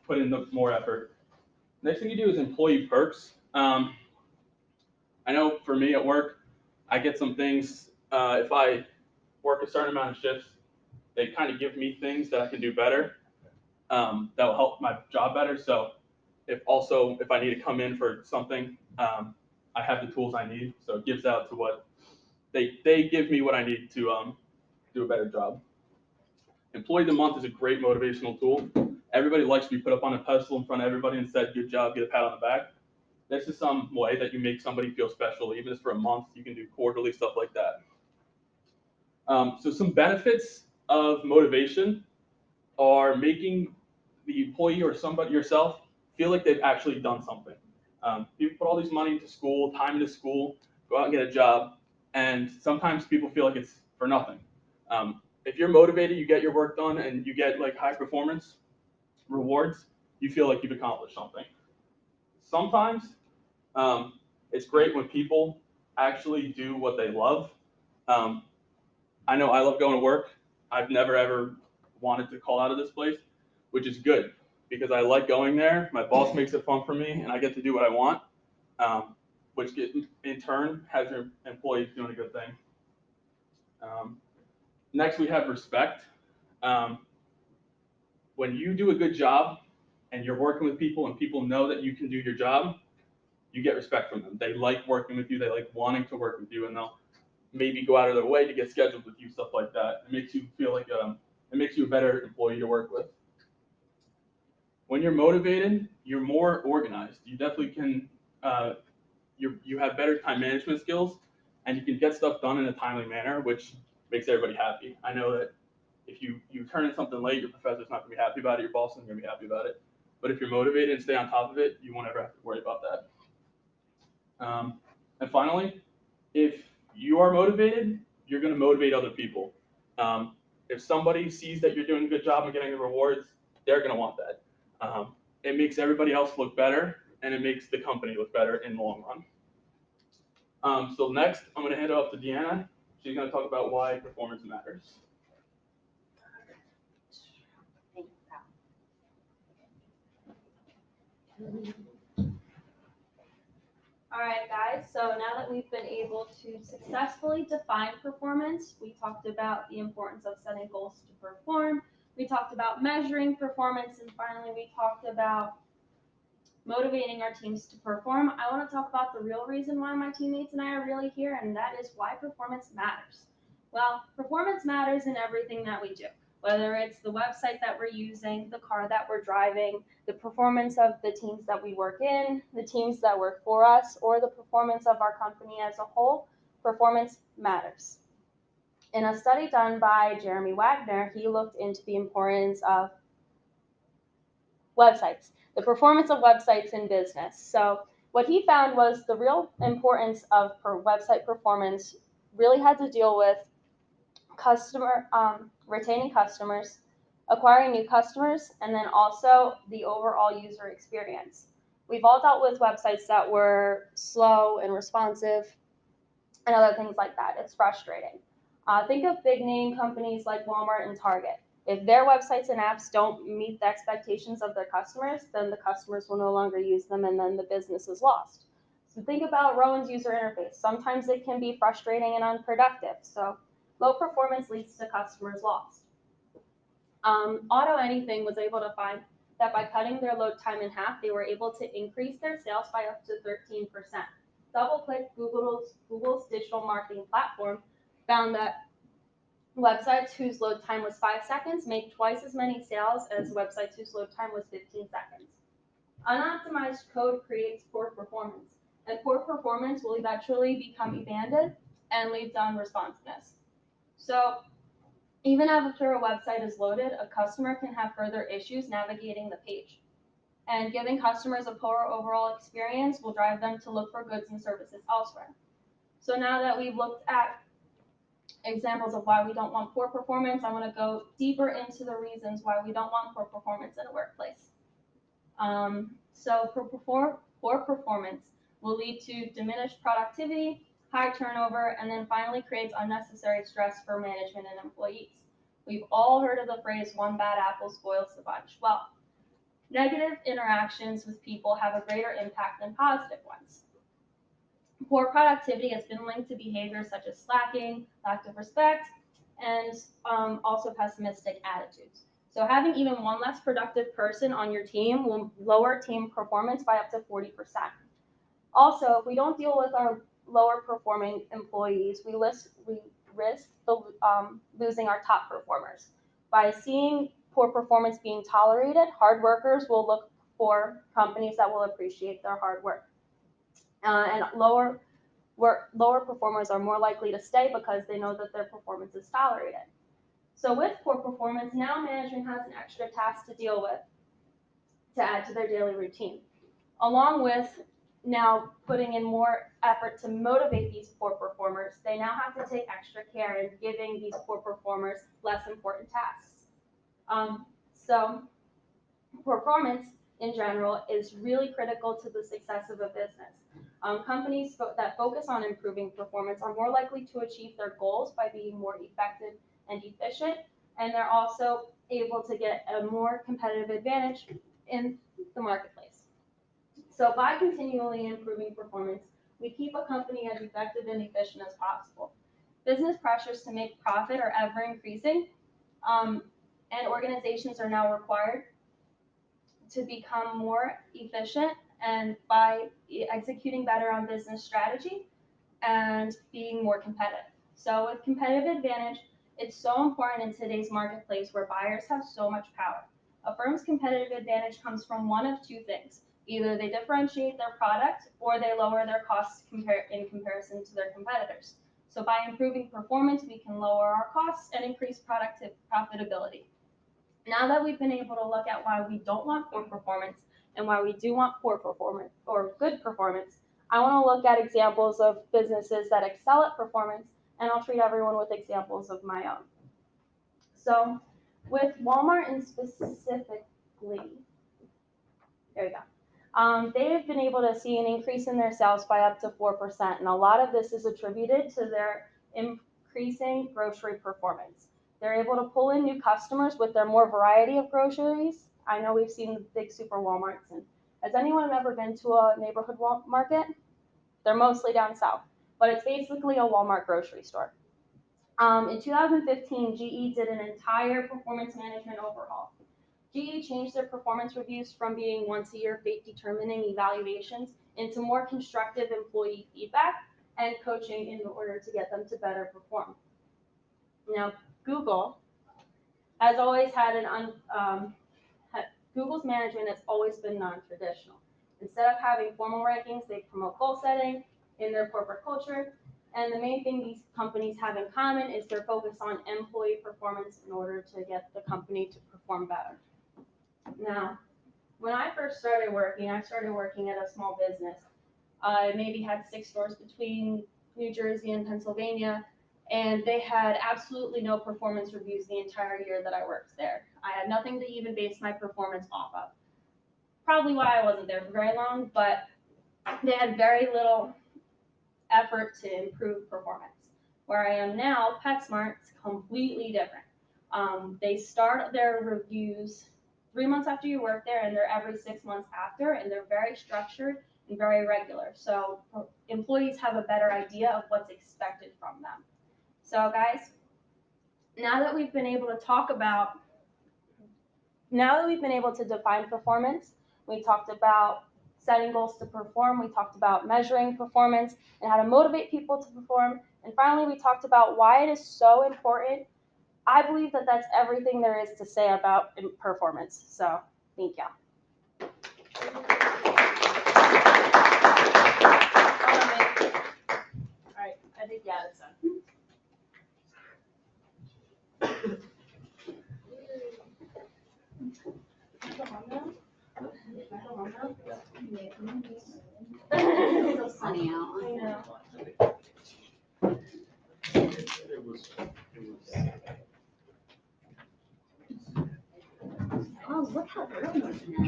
put in the more effort. Next thing you do is employee perks. I know for me at work, I get some things. If I work a certain amount of shifts, they kind of give me things that I can do better, that will help my job better. So if I need to come in for something, I have the tools I need. So it gives out to what they give me what I need to do a better job. Employee of the month is a great motivational tool. Everybody likes to be put up on a pedestal in front of everybody and said, "Good job," get a pat on the back. This is some way that you make somebody feel special, even if it's for a month. You can do quarterly stuff like that. So some benefits of motivation are making the employee or somebody yourself feel like they've actually done something. People put all these money into school, time into school, go out and get a job, and sometimes people feel like it's for nothing. If you're motivated, you get your work done, and you get like high performance rewards, you feel like you've accomplished something. Sometimes it's great when people actually do what they love. Um, I know I love going to work. I've never ever wanted to call out of this place, which is good because I like going there. My boss makes it fun for me, and I get to do what I want, which in turn has your employees doing a good thing. Um, Next, we have respect. Um, when you do a good job and you're working with people and people know that you can do your job, you get respect from them. They like working with you. They like wanting to work with you, and they'll maybe go out of their way to get scheduled with you, stuff like that. It makes you feel like it makes you a better employee to work with. When you're motivated, you're more organized. You definitely can. You have better time management skills, and you can get stuff done in a timely manner, which makes everybody happy. I know that if you turn in something late, your professor's not going to be happy about it. Your boss isn't going to be happy about it. But if you're motivated and stay on top of it, you won't ever have to worry about that. And finally, if you are motivated, you're going to motivate other people. Um, if somebody sees that you're doing a good job and getting the rewards, they're going to want that. It makes everybody else look better, and it makes the company look better in the long run. So next, I'm going to hand it off to Deanna. She's going to talk about why performance matters. All right, guys, so now that we've been able to successfully define performance, we talked about the importance of setting goals to perform, we talked about measuring performance, and finally we talked about motivating our teams to perform. I want to talk about the real reason why my teammates and I are really here, and that is why performance matters. Well, performance matters in everything that we do, whether it's the website that we're using, the car that we're driving, the performance of the teams that we work in, the teams that work for us, or the performance of our company as a whole. Performance matters. In a study done by Jeremy Wagner, he looked into the importance of websites, the performance of websites in business. So what he found was the real importance of website performance really had to deal with retaining customers, acquiring new customers, and then also the overall user experience. We've all dealt with websites that were slow and responsive and other things like that. It's frustrating. Think of big name companies like Walmart and Target. If their websites and apps don't meet the expectations of their customers, then the customers will no longer use them and then the business is lost. So think about Rowan's user interface. Sometimes it can be frustrating and unproductive. So low performance leads to customers lost. AutoAnything was able to find that by cutting their load time in half, they were able to increase their sales by up to 13%. DoubleClick, Google's digital marketing platform, found that websites whose load time was 5 seconds make twice as many sales as websites whose load time was 15 seconds. Unoptimized code creates poor performance, and poor performance will eventually become abandoned and lead to unresponsiveness. So even after a website is loaded, a customer can have further issues navigating the page. And giving customers a poor overall experience will drive them to look for goods and services elsewhere. So now that we've looked at examples of why we don't want poor performance, I want to go deeper into the reasons why we don't want poor performance in a workplace. So poor performance will lead to diminished productivity, high turnover, and then finally creates unnecessary stress for management and employees. We've all heard of the phrase, one bad apple spoils the bunch. Well, Negative interactions with people have a greater impact than positive ones. Poor productivity has been linked to behaviors such as slacking, lack of respect, and also pessimistic attitudes. So having even one less productive person on your team will lower team performance by up to 40%. Also, if we don't deal with our lower performing employees, we risk losing our top performers. By seeing poor performance being tolerated, hard workers will look for companies that will appreciate their hard work. And lower performers are more likely to stay because they know that their performance is tolerated. So with poor performance, now management has an extra task to deal with to add to their daily routine, along with now putting in more effort to motivate these poor performers. They now have to take extra care in giving these poor performers less important tasks. So performance in general is really critical to the success of a business. Companies that focus on improving performance are more likely to achieve their goals by being more effective and efficient, and they're also able to get a more competitive advantage in the marketplace. So by continually improving performance, we keep a company as effective and efficient as possible. Business pressures to make profit are ever increasing, and organizations are now required to become more efficient and by executing better on business strategy and being more competitive. So with competitive advantage, it's so important in today's marketplace where buyers have so much power. A firm's competitive advantage comes from one of two things. Either they differentiate their product or they lower their costs in comparison to their competitors. So by improving performance, we can lower our costs and increase profitability. Now that we've been able to look at why we don't want poor performance and why we do want poor performance or good performance, I want to look at examples of businesses that excel at performance, and I'll treat everyone with examples of my own. So with Walmart in specifically, there we go. They've been able to see an increase in their sales by up to 4%, and a lot of this is attributed to their increasing grocery performance. They're able to pull in new customers with their more variety of groceries. I know we've seen the big super Walmarts, and has anyone ever been to a neighborhood market? They're mostly down south, but it's basically a Walmart grocery store. In 2015, GE did an entire performance management overhaul. GE changed their performance reviews from being once-a-year fate-determining evaluations into more constructive employee feedback and coaching in order to get them to better perform. Now, Google has always had Google's management has always been non-traditional. Instead of having formal rankings, they promote goal setting in their corporate culture. And the main thing these companies have in common is their focus on employee performance in order to get the company to perform better. Now, when I first started working, I started working at a small business. I maybe had 6 stores between New Jersey and Pennsylvania, and they had absolutely no performance reviews the entire year that I worked there. I had nothing to even base my performance off of. Probably why I wasn't there for very long, but they had very little effort to improve performance. Where I am now, PetSmart's completely different. They start their reviews 3 months after you work there, and they're every 6 months after, and they're very structured and very regular. So employees have a better idea of what's expected from them. So guys, now that we've been able to define performance, we talked about setting goals to perform, we talked about measuring performance and how to motivate people to perform, and finally we talked about why it is so important. I believe that that's everything there is to say about performance. So, thank you. All right, I think, yeah, that's done. It's so sunny out. I know. Oh, look how early it's now.